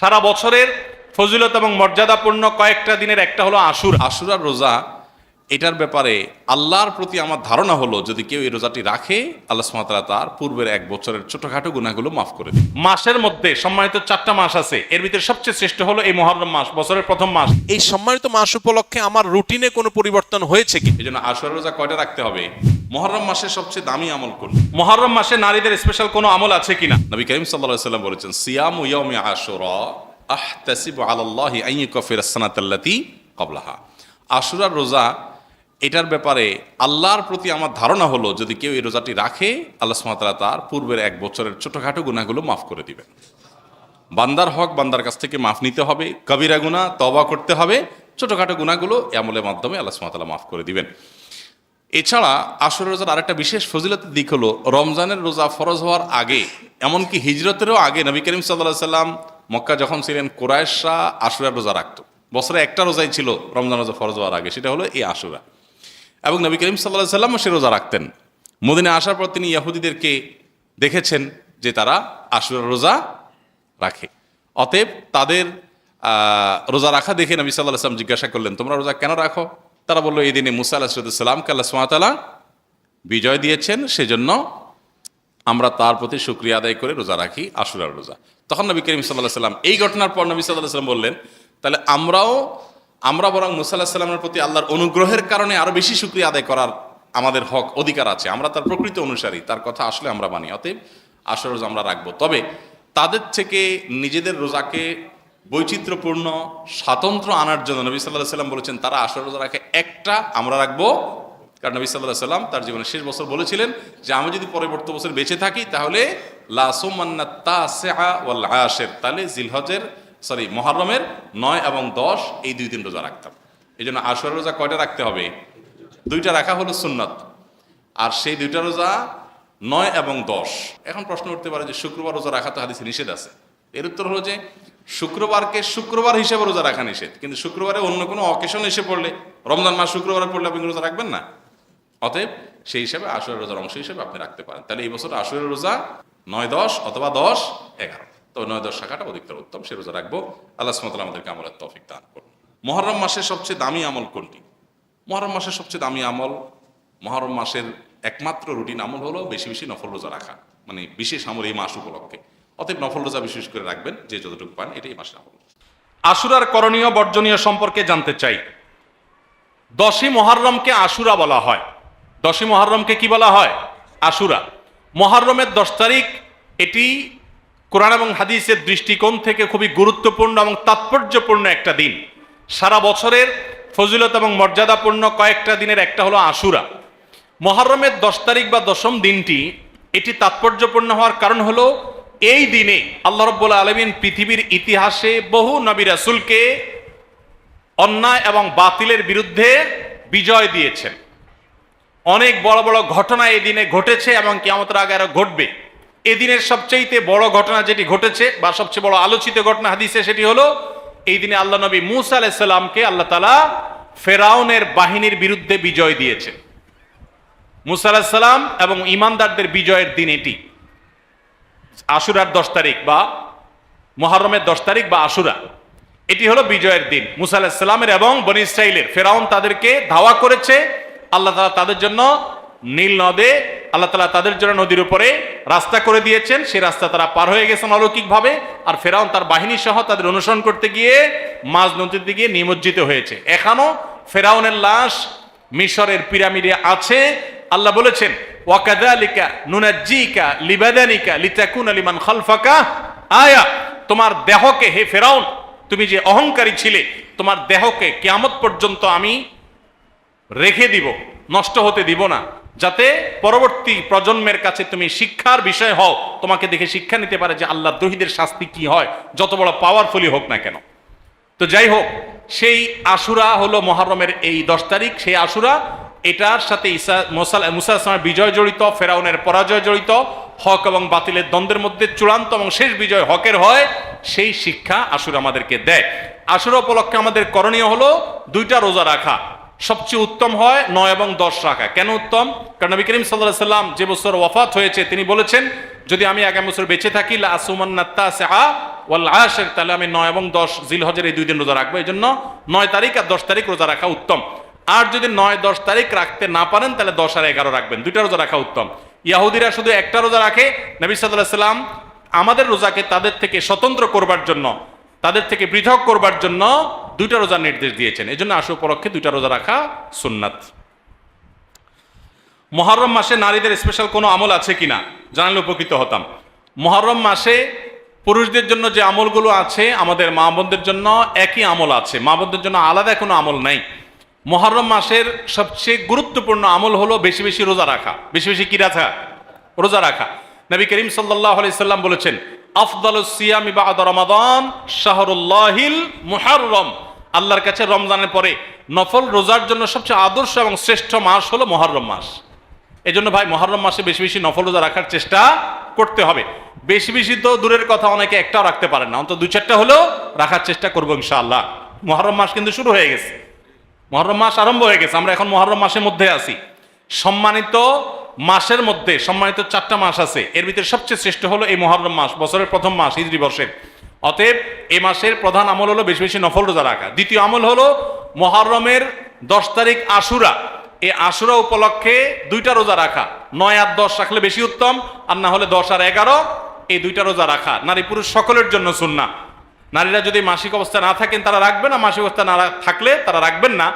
সারা বছরের ফজিলত এবং মর্যাদাপূর্ণ কয়েকটা দিনের একটা হলো আশুরা। আশুরার রোজা, এটার ব্যাপারে আল্লাহর প্রতি আমার ধারণা হলো যদি কেউ এই রোজাটি রাখে, আল্লাহ সুবহানাহু ওয়া তাআলা তার পূর্বের এক বছরের ছোটখাটো গুনাহগুলো মাফ করে দিন। মাসের মধ্যে সম্মানিত 4টা মাস আছে, এর ভিতরে সবচেয়ে শ্রেষ্ঠ হলো এই মুহররম মাস, বছরের প্রথম মাস। এই সম্মানিত মাস উপলক্ষে আমার রুটিনে কোনো পরিবর্তন হয়েছে কি? এই জন্য আশুরার রোজা কয়টা রাখতে হবে? মুহররম মাসের সবচেয়ে দামি আমল কোন? মুহররম মাসে নারীদের স্পেশাল কোনো আমল আছে কিনা? নবী করিম সাল্লাল্লাহু আলাইহি ওয়াসাল্লাম বলেছেন, সিয়ামু ইয়াউমি আশুরা আহতাসিবু আলাল্লাহি আন ইউকাফিরা আস-সানাতাল্লাতী ক্বাবলাহা। আশুরার রোজা, এটার ব্যাপারে আল্লাহর প্রতি আমার ধারণা হলো যদি কেউ এই রোজাটি রাখে, আল্লাহ সুবহানাহু ওয়া তাআলা তার পূর্বের এক বছরের ছোটখাটো গুনাহগুলো মাফ করে দিবেন। বান্দার হক বান্দার কাছ থেকে মাফ নিতে হবে, কবিরা গুনাহ তওবা করতে হবে, ছোটখাটো গুনাহগুলো এই আমলের মাধ্যমে আল্লাহ সুবহানাহু ওয়া তাআলা মাফ করে দিবেন। এছাড়া আশুরার রোজার আরেকটা বিশেষ ফজিলতের দিক হলো রমজানের রোজা ফরজ হওয়ার আগে, এমনকি হিজরতেরও আগে নবী করিম সাল্লাল্লাহু আলাইহি সাল্লাম মক্কা যখন ছিলেন, কুরাইশরা আশুরার রোজা রাখতো। বছরে একটা রোজাই ছিল রমজান রোজা ফরজ হওয়ার আগে, সেটা হলো এই আশুরা। এবং নবী করিম সাল্লাল্লাহু আলাইহি সাল্লামও সে রোজা রাখতেন। মদিনায় আসার পর তিনি ইহুদিদেরকে দেখেছেন যে তারা আশুরার রোজা রাখে। অতএব তাদের রোজা রাখা দেখে নবী সাল্লাল্লাহু আলাইহি সাল্লাম জিজ্ঞাসা করলেন, তোমরা রোজা কেন রাখো? তারা বললো, এই দিনে মুসা আলাইহিস সালামকে আল্লাহ সুবহানাহু ওয়া তাআলা বিজয় দিয়েছেন, সেজন্য আমরা তার প্রতি শুকরিয়া আদায় করে রোজা রাখি, আশুরার রোজা। তখন নবী করিম সাল্লাল্লাহু আলাইহি সাল্লাম, এই ঘটনার পর নবী সাল্লাল্লাহু আলাইহি সাল্লাম বললেন, তাহলে আমরা বরং মুসা আলাইহিস সালামের প্রতি আল্লাহর অনুগ্রহের কারণে আরো বেশি শুকরিয়া আদায় করার আমাদের হক অধিকার আছে, আমরা তার প্রকৃত অনুসারী, তার কথা আসলে আমরা মানি, অতএব আশুরার রোজা আমরা রাখবো। তবে তাদের থেকে নিজেদের রোজাকে বৈচিত্র্যপূর্ণ স্বাতন্ত্র আনার জন্য নবী সাল্লাল্লাহু আলাইহি সাল্লাম বলেছেন তারা আশুরা রোজা রাখে একটা, আমরা রাখবো। কারণ নবী সাল্লাল্লাহু আলাইহি সাল্লাম তার জীবনের শেষ বছর বলেছিলেন যে আমি যদি পরবর্তী বছর বেঁচে থাকি তাহলে লা সুমান্না তাসিআ ওয়াল আশির, তাহলে মুহররমের 9 এবং 10 এই 2 দিন রোজা রাখতাম। এই জন্য আশুরা রোজা কয়টা রাখতে হবে? 2টা রাখা হলো সুন্নাত, আর সেই 2টা রোজা 9 এবং 10। এখন প্রশ্ন উঠতে পারে যে শুক্রবার রোজা রাখা তো হাদিসে নিষেধ আছে। এর উত্তর হলো যে শুক্রবারকে শুক্রবার হিসেবে রোজা রাখা নিষেধ, কিন্তু শুক্রবারে অন্য কোনো অকেশন এসে পড়লে, রমজান মাস শুক্রবারে পড়লে আপনি রোজা রাখবেন না। অতএব সেই হিসাবে আশুরা রোজার অংশ হিসেবে আপনি রাখতে পারেন। তাহলে এই বছর আশুরা রোজা 9-10 অথবা 10-11, তবে 9-10 রাখাটা অধিকতর উত্তম, সে রোজা রাখবো। আল্লাহ সুবহানাহু ওয়া তাআলা আমাদেরকে আমলের তৌফিক দান করুন। মুহররম মাসের সবচেয়ে দামি আমল কোনটি? মুহররম মাসের সবচেয়ে দামি আমল, মুহররম মাসের একমাত্র রুটিন আমল হলো বেশি বেশি নফল রোজা রাখা, মানে বিশেষ আমল এই মাস উপলক্ষে। অতএব নফল রোজা বিশেষ করে রাখবেন, যে যতটুকু পান, এটাই মাসের আমল। আশুরার করণীয় বর্জনীয় সম্পর্কে জানতে চাই। 10ই মুহররমকে আশুরা বলা হয়। 10ই মুহররমকে কি বলা হয়? আশুরা। মুহররমের 10 তারিখ, এটি কোরআন এবং হাদিসের দৃষ্টিকোণ থেকে খুবই গুরুত্বপূর্ণ এবং তাৎপর্যপূর্ণ একটা দিন। সারা বছরের ফজিলত এবং মর্যাদাপূর্ণ কয়েকটা দিনের একটা হলো আশুরা। মুহররমের 10 তারিখ বা 10ম দিনটি, এটি তাৎপর্যপূর্ণ হওয়ার কারণ হলো এই দিনে আল্লাহ রাব্বুল আলামিন পৃথিবীর ইতিহাসে বহু নবী রাসূলকে অন্যায় এবং বাতিলের বিরুদ্ধে বিজয় দিয়েছেন। অনেক বড় বড় ঘটনা এই দিনে ঘটেছে এবং কিয়ামতের আগে আরো ঘটবে। এদিনের সবচেয়ে বড় ঘটনা যেটি ঘটেছে বা সবচেয়ে বড় আলোচিত ঘটনা হাদিসে, সেটি হলো এই দিনে আল্লাহ নবী মূসা আলাইহিস সালামকে আল্লাহ তাআলা ফেরাউনের বাহিনীর বিরুদ্ধে বিজয় দিয়েছেন। মূসা আলাইহিস সালাম এবং ঈমানদারদের বিজয়ের দিন এটি। আশুরার 10 তারিখ বা মুহররমের 10 তারিখ বা আশুরা, এটি হলো বিজয়ের দিন মূসা আলাইহিস সালামের এবং বনী ইসরাইলের। ফেরাউন তাদেরকে ধাওয়া করেছে, আল্লাহ তাআলা তাদের জন্য নীল নদে, আল্লাহ তাআলা তাদের জন্য নদীর উপরে রাস্তা করে দিয়েছেন, সেই রাস্তা তারা পার হয়ে গেছেন অলৌকিকভাবে। আর ফেরাউন তার বাহিনী সহ তাদের অনুসরণ করতে গিয়ে মাঝ নদীর দিকে নিমজ্জিত হয়েছে। এখনো ফেরাউনের লাশ মিশরের পিরামিডে আছে। আল্লাহ বলেছেন, ওয়াকাযালিকা নুনাজ্জিকা লিবাদানিকা লিতাকুনা লিমান খালফাকা আয়া, তোমার দেহকে, হে ফেরাউন, তুমি যে অহংকারী ছিলে, তোমার দেহকে কিয়ামত পর্যন্ত আমি রেখে দিব, নষ্ট হতে দিব না, যাতে পরবর্তী প্রজন্মের কাছে তুমি শিক্ষার বিষয় হও, তোমাকে দেখে শিক্ষা নিতে পারে যে আল্লাহ দ্রোহীদের শাস্তি কি হয়, যত বড় পাওয়ারফুলই হোক না কেন। তো যাই হোক, সেই আশুরা হলো মুহররমের এই 10 তারিখ। সেই আশুরা, এটার সাথে মুসা আলাইহিস সালামের বিজয় জড়িত, ফেরাউনের পরাজয় জড়িত, হক এবং বাতিলের দ্বন্দ্বের মধ্যে চূড়ান্ত এবং শেষ বিজয় হকের হয়, সেই শিক্ষা আশুরা আমাদেরকে দেয়। আশুরা উপলক্ষে আমাদের করণীয় হলো 2টা রোজা রাখা। সবচেয়ে উত্তম হয় 9 এবং 10 রাখা। কেন উত্তম? কারণ নবী করিম সাল্লাল্লাহু আলাইহি সাল্লাম যে বছর ওয়াফাত হয়েছে, তিনি বলেছেন, যদি আমি আগামী বছর বেঁচে থাকি লা আসুমান্না তাসিআ ওয়াল আশির, তাহলে আমি 9 এবং 10 জিলহজের এই 2 দিন রোজা রাখবো। এই জন্য 9 তারিখ আর 10 তারিখ রোজা রাখা উত্তম। আর যদি 9-10 তারিখ রাখতে না পারেন তাহলে 10 আর 11 রাখবেন, 2টা রোজা রাখা উত্তম। ইহুদিরা শুধু একটা রোজা রাখে, নবী সাল্লাল্লাহু আলাইহি সাল্লাম আমাদের রোজাকে তাদের থেকে স্বতন্ত্র করবার জন্য, তাদের থেকে পৃথক করবার জন্য 2টা রোজার নির্দেশ দিয়েছেন। এই জন্য আশুরা উপলক্ষে 2টা রোজা রাখা সুন্নাত। মুহররম মাসে নারীদের স্পেশাল কোনো আমল আছে কিনা জানলে উপকৃত হতাম। মুহররম মাসে পুরুষদের জন্য যে আমলগুলো আছে আমাদের মা বোনদের জন্য একই আমল আছে, মা বোনদের জন্য আলাদা কোনো আমল নাই। মুহররম মাসের সবচেয়ে গুরুত্বপূর্ণ আমল হলো বেশি বেশি রোজা রাখা। বেশি বেশি কি রাখা? রোজা রাখা। নবী করিম সাল্লাল্লাহু আলাইহি সাল্লাম বলেছেন, আফদালুস সিয়ামি বা'দা রমাদান শাহরুল্লাহিল মুহররম। আল্লাহর কাছে রমজানের পরে নফল রোজার জন্য সবচেয়ে আদর্শ এবং শ্রেষ্ঠ মাস হলো মুহররম মাস। এই জন্য ভাই মুহররম মাসে বেশি বেশি নফল রোজা রাখার চেষ্টা করতে হবে। বেশি বেশি তো দূরের কথা, অনেকে একটাও রাখতে পারেন না, অন্তত 2-4টা হলেও রাখার চেষ্টা করবো ইনশাআল্লাহ। মুহররম মাস কিন্তু শুরু হয়ে গেছে, মুহররম মাস আরম্ভ হয়ে গেছে, আমরা এখন মুহররম মাসের মধ্যে আছি। সম্মানিত মাসের মধ্যে সম্মানিত 4টা মাস আছে, এর ভিতরে সবচেয়ে শ্রেষ্ঠ হলো এই মুহররম মাস, বছরের প্রথম মাস, হিজরি বর্ষের। অতএব এই মাসের প্রধান আমল হলো বেশি বেশি নফল রোজা রাখা। দ্বিতীয় আমল হলো মুহররমের 10 তারিখ আশুরা, এই আশুরা উপলক্ষে 2টা রোজা রাখা। 9 আর 10 রাখলে বেশি উত্তম, আর না হলে 10 আর 11 এই 2টা রোজা রাখা নারী পুরুষ সকলের জন্য সুন্নাহ। নারীরা যদি মাসিক অবস্থা না থাকেন তারা রাখবেন না, মাসিক অবস্থা না থাকলে তারা রাখবেন না।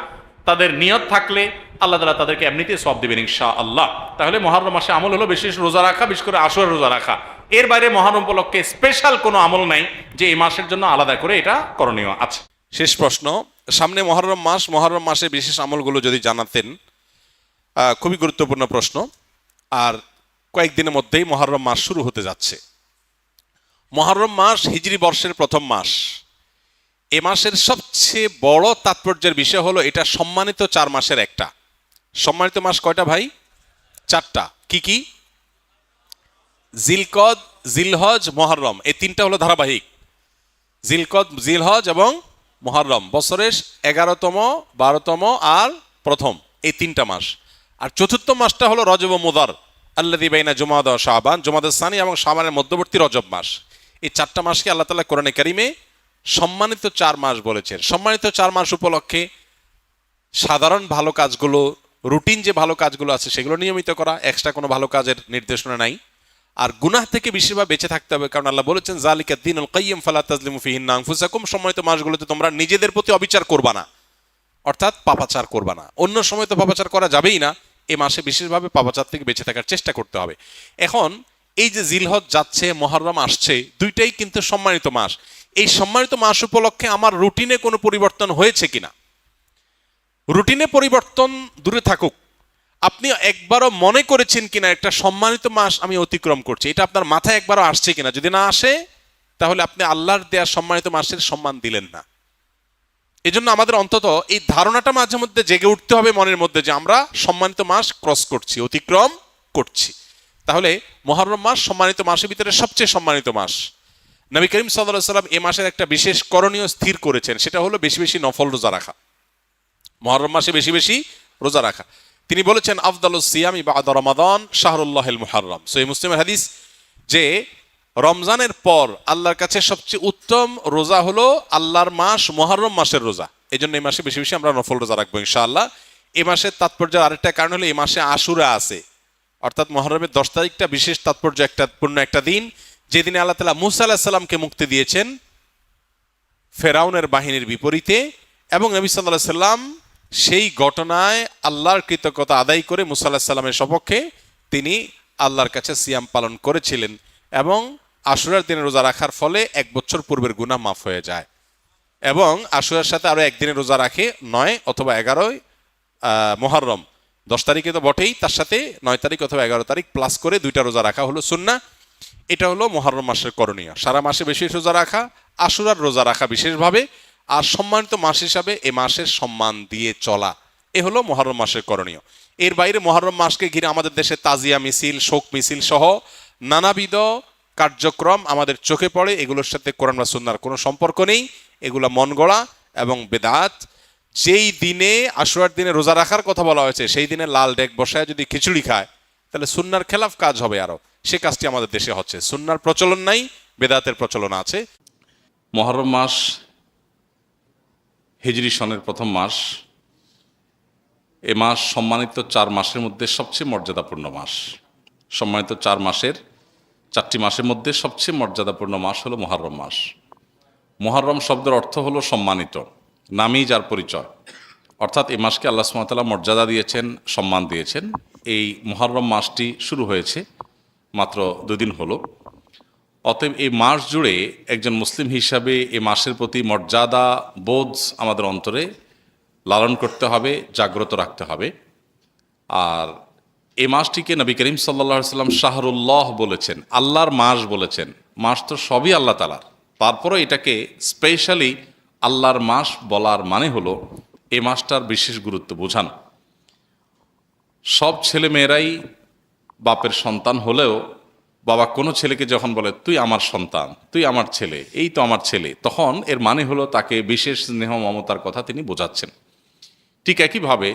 তাদের নিয়ত থাকলে আল্লাহ তাআলা তাদেরকে এমনিতেই সওয়াব দিবেন ইনশাআল্লাহ। তাহলে মুহররম মাসে আমল হলো বেশি বেশি রোজা রাখা, বিশেষ করে আশুরা রোজা রাখা। এর বাইরে মুহররম উপলক্ষে স্পেশাল কোনো আমল নাই যে এই মাসের জন্য আলাদা করে এটা করণীয় আছে। শেষ প্রশ্ন, সামনে মহররম মাস, মহররম মাসে বিশেষ আমলগুলো যদি জানাতেন। খুবই গুরুত্বপূর্ণ প্রশ্ন। আর কয়েকদিনের মধ্যেই মহররম মাস শুরু হতে যাচ্ছে। মহররম মাস হিজরি বর্ষের প্রথম মাস। এ মাসের সবচেয়ে বড় তাৎপর্যের বিষয় হলো এটা সম্মানিত 4 মাসের একটা। সম্মানিত মাস কয়টা ভাই? 4টা। কি কি? জিলকদ, জিলহজ, মুহররম, এই 3টা হলো ধারাবাহিক। জিলকদ, জিলহজ এবং মুহররম বছরের 11তম, 12তম আর প্রথম, এই 3টা মাস। আর চতুর্থ মাসটা হলো রজব ও মুদার, আল্লাযী বাইনা জুমাদা ও শাবান, জুমাদাস সানি এবং শাবানের মধ্যবর্তী রজব মাস। এই 4টা মাসকে আল্লাহ তাআলা কোরআনে কারিমে সম্মানিত 4 মাস বলেছেন। সম্মানিত 4 মাস উপলক্ষে সাধারণ ভালো কাজগুলো, রুটিন যে ভালো কাজগুলো আছে সেগুলো নিয়মিত করা, এক্সট্রা কোনো ভালো কাজের নির্দেশনা নাই। আর গুনাহ থেকে বেশিরভাগ বেঁচে থাকতে হবে, কারণ আল্লাহ বলেছেন যালিকা দ্বীনুল কাইয়্যিম ফালা তাজলিমু ফীহিন্না আনফুসাকুম। সম্মানিত মাসগুলোতে তোমরা নিজেদের প্রতি অবিচার করবা না, অর্থাৎ পাপাচার করবা না। অন্য সময় তো পাপাচার করা যাবেই না, এই মাসে বিশেষভাবে পাপাচার থেকে বেঁচে থাকার চেষ্টা করতে হবে। এখন এই যে জিলহজ যাচ্ছে, মুহররম আসছে, 2টাই কিন্তু সম্মানিত মাস। এই সম্মানিত মাস উপলক্ষে আমার রুটিনে কোনো পরিবর্তন হয়েছে কিনা? রুটিনে পরিবর্তন দূরে থাকুক, আপনি একবারও মনে করেছেন কিনা একটা সম্মানিত মাস আমি অতিক্রম করছি? এটা আপনার মাথায় একবারও আসছে কিনা? যদি না আসে তাহলে আপনি আল্লাহর দেয়া সম্মানিত মাসের সম্মান দিলেন না। এজন্য আমাদের অন্তত এই ধারণাটা মাঝে মধ্যে জেগে উঠতে হবে মনের মধ্যে যে আমরা সম্মানিত মাস ক্রস করছি, অতিক্রম করছি। তাহলে মুহররম মাস সম্মানিত মাসের ভিতরে সবচেয়ে সম্মানিত মাস। নবী করিম সাল্লাল্লাহু আলাইহি ওয়াসাল্লাম এই মাসের একটা বিশেষ করণীয় স্থির করেছেন, সেটা হলো বেশি বেশি নফল রোজা রাখা। মুহররম মাসে বেশি বেশি রোজা রাখা। তিনি বলেছেন আফদালুস সিয়ামি বা'দা রমাদান শাহরুল্লাহিল মুহররম। সহিহ মুসলিমের হাদিস যে রমজানের পর আল্লাহর কাছে সবচেয়ে উত্তম রোজা হলো আল্লাহর মাস মুহররম মাসের রোজা। এই জন্য এই মাসে বেশি বেশি আমরা নফল রোজা রাখবো ইনশাআল্লাহ। এই মাসের তাৎপর্য আরেকটা কারণ হলো এই মাসে আশুরা আছে, অর্থাৎ মুহররমের 10 তারিখটা বিশেষ তাৎপর্য পূর্ণ একটা দিন, যেদিনে আল্লাহ তাআলা মূসা আলাইহিস সালামকে মুক্তি দিয়েছেন ফেরাউনের বাহিনীর বিপরীতে, এবং নবী সাল্লাল্লাহু আলাইহি সাল্লাম সেই ঘটনায় আল্লাহর কৃতজ্ঞতা আদায় করে মূসা আলাইহিস সালামের সপক্ষে তিনি আল্লাহর কাছে সিয়াম পালন করেছিলেন, এবং আশুরার দিনে রোজা রাখার ফলে 1 বছর পূর্বের গুনাহ মাফ হয়ে যায়। এবং আশুরার সাথে আরো একদিনের রোজা রাখে 9 অথবা 11 মুহররম, 10 তারিখে তো বটেই, তার সাথে 9 তারিখ অথবা 11 তারিখ প্লাস করে 2টা রোজা রাখা হলো সুন্নাহ। এটা হলো মুহররম মাসের করণীয়। সারা মাসে বেশি রোজা রাখা, আশুরার রোজা রাখা বিশেষভাবে, আর সম্মানিত মাস হিসাবে এ মাসের সম্মান দিয়ে চলা, এ হলো মুহররম মাসের করণীয়। এর বাইরে মুহররম মাসকে ঘিরে আমাদের দেশে তাজিয়া মিছিল, শোক মিছিল সহ নানাবিধ কার্যক্রম আমাদের চোখে পড়ে। এগুলোর সাথে কোরআন বা সুন্নাহর কোনো সম্পর্ক নেই, এগুলো মন গড়া এবং বেদাত। যেই দিনে আশুরার দিনে রোজা রাখার কথা বলা হয়েছে সেই দিনে লাল ডেক বসায় যদি খিচুড়ি খায় তাহলে সুন্নাহর খেলাফ কাজ হবে, আরো সে কাজটি আমাদের দেশে হচ্ছে। সুন্নাহর প্রচলন নাই, বেদাতের প্রচলন আছে। মুহররম মাস হিজরি সনের প্রথম মাস। এ মাস সম্মানিত 4 মাসের মধ্যে সবচেয়ে মর্যাদাপূর্ণ মাস। সম্মানিত 4টি মাসের মধ্যে সবচেয়ে মর্যাদাপূর্ণ মাস হলো মুহররম মাস। মুহররম শব্দের অর্থ হলো সম্মানিত, নামই যার পরিচয়। অর্থাৎ এই মাসকে আল্লাহ সুবহানাহু ওয়া তাআলা মর্যাদা দিয়েছেন, সম্মান দিয়েছেন। এই মুহররম মাসটি শুরু হয়েছে মাত্র 2 দিন হলো। অতএব এই মাস জুড়ে একজন মুসলিম হিসাবে এই মাসের প্রতি মর্যাদা বোধ আমাদের অন্তরে লালন করতে হবে, জাগ্রত রাখতে হবে। আর এই মাসটিকে নবী করিম সাল্লাল্লাহু আলাইহি ওয়াসাল্লাম শাহরুল্লাহ বলেছেন, আল্লাহর মাস বলেছেন। মাস তো সবই আল্লাহ তাআলার, তারপরও এটাকে স্পেশালি আল্লাহর মাস বলার মানে হলো এই মাসটার বিশেষ গুরুত্ব বোঝানো। সব ছেলে মেয়েরাই বাপের সন্তান হলেও বাবা কোনো ছেলেকে যখন বলে তুই আমার সন্তান, তুই আমার ছেলে, এই তো আমার ছেলে, তখন এর মানে হলো তাকে বিশেষ স্নেহ মমতার কথা তিনি বোঝাচ্ছেন। ঠিক একইভাবে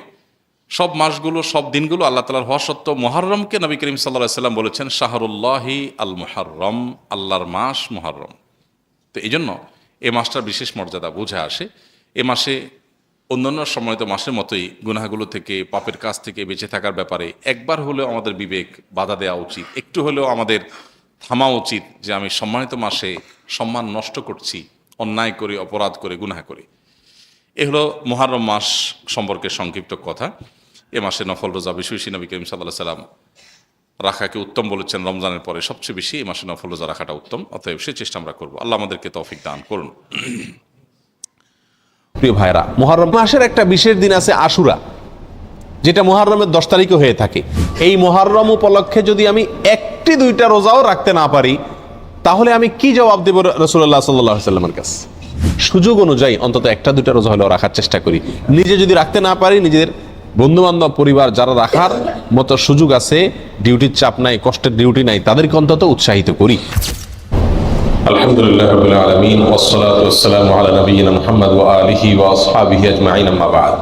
সব মাসগুলো, সব দিনগুলো আল্লাহ তাআলার হওয়া সত্ত্বেও মুহররমকে নবী করিম সাল্লাল্লাহু আলাইহি ওয়াসাল্লাম বলেছেন শাহরুল্লাহি আল মুহররম, আল্লাহর মাস মুহররম। তো এই জন্য এ মাসটার বিশেষ মর্যাদা বুঝে আসে। এ মাসে অন্যান্য সম্মানিত মাসের মতোই গুনাহগুলো থেকে, পাপের কাজ থেকে বেঁচে থাকার ব্যাপারে একবার হলেও আমাদের বিবেক বাধা দেওয়া উচিত, একটু হলেও আমাদের থামা উচিত যে আমি সম্মানিত মাসে সম্মান নষ্ট করছি, অন্যায় করে, অপরাধ করে, গুনাহ করে। এ হলো মুহররম মাস সম্পর্কে সংক্ষিপ্ত কথা। এ মাসে নফল রোজা বেশি বেশি নবী করিম সাল্লাল্লাহু আলাইহি ওয়াসাল্লাম রাখাকে উত্তম বলেছেন। রমজানের পরে সবচেয়ে বেশি এই মাসে নফল রোজা রাখাটা উত্তম। অতএব সে চেষ্টা আমরা করবো। আল্লাহ আমাদেরকে তৌফিক দান করুন। প্রিয় ভাইরা, মুহররম মাসের একটা বিশেষ দিন আছে আশুরা, যেটা মুহররমের 10 তারিখে হয়ে থাকে। এই মুহররম উপলক্ষে যদি আমি 1-2টা রোজাও রাখতে না পারি, তাহলে আমি কি জবাব দেব রাসূলুল্লাহ সাল্লাল্লাহু আলাইহি ওয়াসাল্লামের কাছে? সুযোগ অনুযায়ী অন্তত 1-2টা রোজা হলেও রাখার চেষ্টা করি। নিজে যদি রাখতে না পারি, নিজেদের বন্ধু বান্ধব, পরিবার যারা রাখার মতো সুযোগ আছে, ডিউটির চাপ নাই, কষ্টের ডিউটি নাই, তাদেরকে অন্তত উৎসাহিত করি। আলহামদুলিল্লাহ রাব্বিল আলামিন ওয়াসসালাতু ওয়াসসালামু আলা নাবিয়িনা মুহাম্মদ ওয়া আলিহি ওয়া আসহাবিহি আজমাইন, আম্মা বা'দ।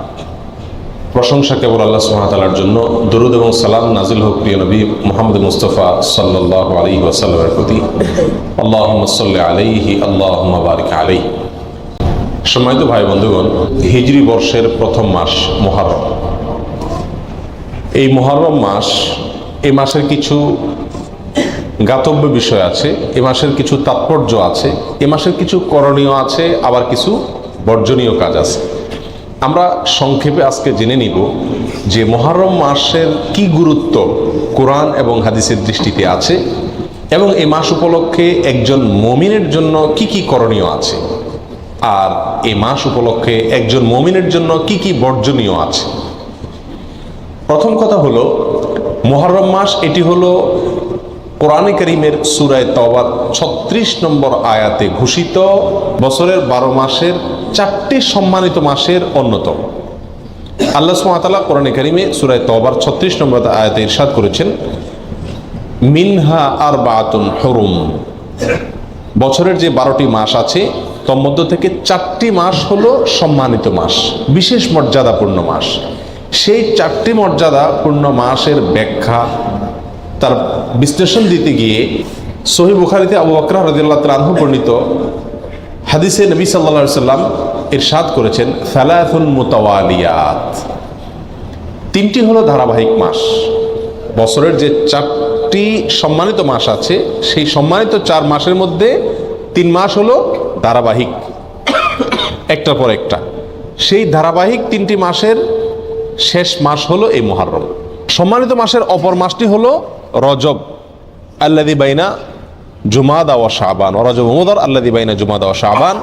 প্রশংসা কেবল আল্লাহ সুবহানাহু ওয়া তাআলার জন্য, দরুদ এবং সালাম নাজিল হোক প্রিয় নবী মুহাম্মদ মুস্তাফা সাল্লাল্লাহু আলাইহি ওয়াসাল্লামের প্রতি। আল্লাহুম্মা সাল্লি আলাইহি, আল্লাহুম্মা বারিক আলাইহি। সম্মানিত ভাই বন্ধুগণ, হিজরি বর্ষের প্রথম মাস মুহররম। এই মুহররম মাস, এই মাসের কিছু জ্ঞাতব্য বিষয় আছে, এ মাসের কিছু তাৎপর্য আছে, এ মাসের কিছু করণীয় আছে, আবার কিছু বর্জনীয় কাজ আছে। আমরা সংক্ষেপে আজকে জেনে নিব যে মুহররম মাসের কি গুরুত্ব কোরআন এবং হাদিসের দৃষ্টিতে আছে, এবং এই মাস উপলক্ষে একজন মুমিনের জন্য কি কি করণীয় আছে, আর এই মাস উপলক্ষে একজন মুমিনের জন্য কি কি বর্জনীয় আছে। প্রথম কথা হলো, মুহররম মাস এটি হলো কোরআনে কারীমের সূরা তাওবার 36 নম্বর আয়াতে ঘোষিত বছরের 12 মাসের 4টি সম্মানিত মাসের অন্যতম। আল্লাহ সুবহানাহু ওয়া তাআলা কোরআনে কারীমে সূরা তাওবার 36 নম্বর আয়াতে ইরশাদ করেছেন, মিনহা আরবাআতুন হুরুম। বছরের যে 12টি মাস আছে, তার মধ্য থেকে 4টি মাস হলো সম্মানিত মাস, বিশেষ মর্যাদাপূর্ণ মাস। সেই 4টি মর্যাদাপূর্ণ মাসের ব্যাখ্যা, তার বিশ্লেষণ দিতে গিয়ে সহিহ বুখারীতে আবু বকর রাদিয়াল্লাহু তাআলা আনহু বর্ণিত হাদিসে নবী সাল্লাল্লাহু আলাইহি ওয়াসাল্লাম ইরশাদ করেছেন, সালাসুন মুতাওয়ালিয়াত। 3টি হলো ধারাবাহিক মাস। বছরের যে 4টি সম্মানিত মাস আছে, সেই সম্মানিত 4 মাসের মধ্যে 3 মাস হলো ধারাবাহিক, একটার পর একটা। সেই ধারাবাহিক 3টি মাসের শেষ মাস হলো এই মুহররম। সম্মানিত মাসের অপর মাসটি হলো রজব, আল্লাযী বাইনা জুমাদা ওয়া শাবান, রজব মুদার আল্লাযী বাইনা জুমাদা ওয়া শাবান,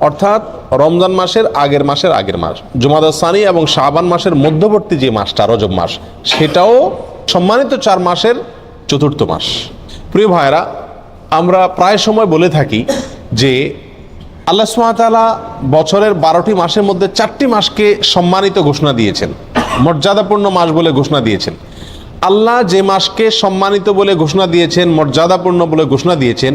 অর্থাৎ রমজান মাসের আগের মাস, জুমাদা সানি এবং শাবান মাসের মধ্যবর্তী যে মাসটা রজব মাস, সেটাও সম্মানিত 4 মাসের 4র্থ মাস। প্রিয় ভাইরা, আমরা প্রায় সময় বলে থাকি যে আল্লাহ সুবহানাহু ওয়া তাআলা বছরের 12টি মাসের মধ্যে 4টি মাসকে সম্মানিত ঘোষণা দিয়েছেন, মর্যাদাপূর্ণ মাস বলে ঘোষণা দিয়েছেন। আল্লাহ যে মাসকে সম্মানিত বলে ঘোষণা দিয়েছেন, মর্যাদাপূর্ণ বলে ঘোষণা দিয়েছেন,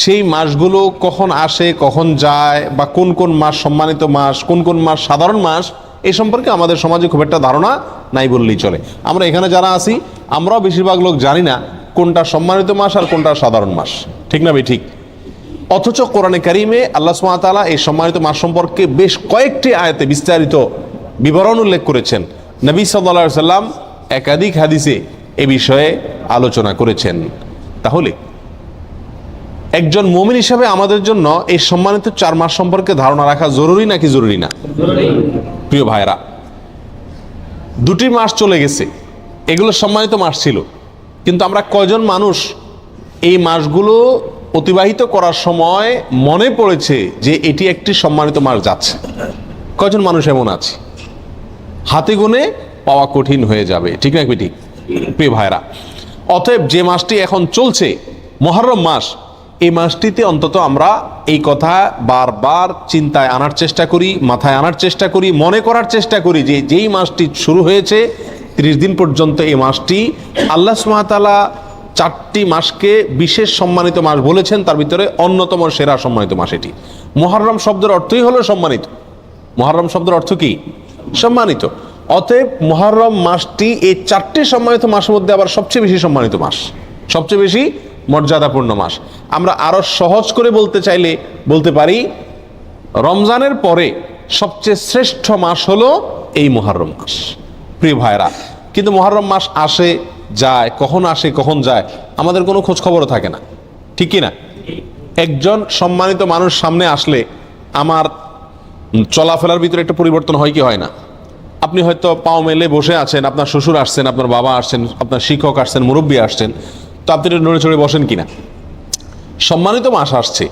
সেই মাসগুলো কখন আসে, কখন যায়, বা কোন কোন মাস সম্মানিত মাস, কোন কোন মাস সাধারণ মাস, এই সম্পর্কে আমাদের সমাজে খুব একটা ধারণা নাই বললেই চলে। আমরা এখানে যারা আছি, আমরাও বেশিরভাগ লোক জানি না কোনটা সম্মানিত মাস আর কোনটা সাধারণ মাস, ঠিক না ভাই? ঠিক। অথচ কোরআনে কারিমে আল্লাহ সুবহানাহু ওয়া তাআলা এই সম্মানিত মাস সম্পর্কে বেশ কয়েকটি আয়াতে বিস্তারিত বিবরণ উল্লেখ করেছেন। নবী সাল্লাল্লাহু আলাইহি সাল্লাম একাধিক হাদিসে এ বিষয়ে আলোচনা করেছেন। তাহলে একজন মুমিন হিসাবে আমাদের জন্য এই সম্মানিত 4 মাস সম্পর্কে ধারণা রাখা জরুরি নাকি জরুরি না? প্রিয় ভাইরা, 2টি মাস চলে গেছে, এগুলো সম্মানিত মাস ছিল, কিন্তু আমরা কয়জন মানুষ এই মাসগুলো অতিবাহিত করার সময় মনে পড়েছে যে এটি একটি সম্মানিত মাস যাচ্ছে? কয়জন মানুষ এমন আছে? হাতে গুনে পাওয়া কঠিন হয়ে যাবে, ঠিক না ঠিক? প্রিয় ভাইরা, অতএব যে মাসটি এখন চলছে মুহররম মাস, এই মাসটিতে অন্তত আমরা এই কথা বারবার চিন্তায় আনার চেষ্টা করি, মাথায় আনার চেষ্টা করি, মনে করার চেষ্টা করি যে যেই মাসটি শুরু হয়েছে 30 দিন পর্যন্ত এই মাসটি আল্লাহ সুবহানাহু ওয়া তাআলা 4টি মাসকে বিশেষ সম্মানিত মাস বলেছেন, তার ভিতরে অন্যতম সেরা সম্মানিত মাস এটি। মুহররম শব্দের অর্থই হলো সম্মানিত। মুহররম শব্দের অর্থ কি? সম্মানিত। অতএব মুহররম মাসটি এই 4টি সম্মানিত মাসের মধ্যে আবার সবচেয়ে বেশি সম্মানিত মাস, সবচেয়ে বেশি মর্যাদাপূর্ণ মাস। আমরা আরো সহজ করে বলতে চাইলে বলতে পারি রমজানের পরে সবচেয়ে শ্রেষ্ঠ মাস হলো এই মুহররম মাস। প্রিয় ভাইরা, কিন্তু মুহররম মাস আসে যায়, কখন আসে কখন যায় আমাদের কোনো খোঁজ খবরও থাকে না, ঠিক কি না? একজন সম্মানিত মানুষ সামনে আসলে আমার চলাফেরার ভিতরে একটা পরিবর্তন হয় কি হয় না? আপনি হয়তো পাও মেলে বসে আছেন, আপনার শ্বশুর আসছেন, আপনার বাবা আসছেন, আপনার শিক্ষক আসছেন, মুরব্বী আসছেন, তো আপনি নড়ে চড়ে বসেন কিনা? সম্মানিত মাস আসছে,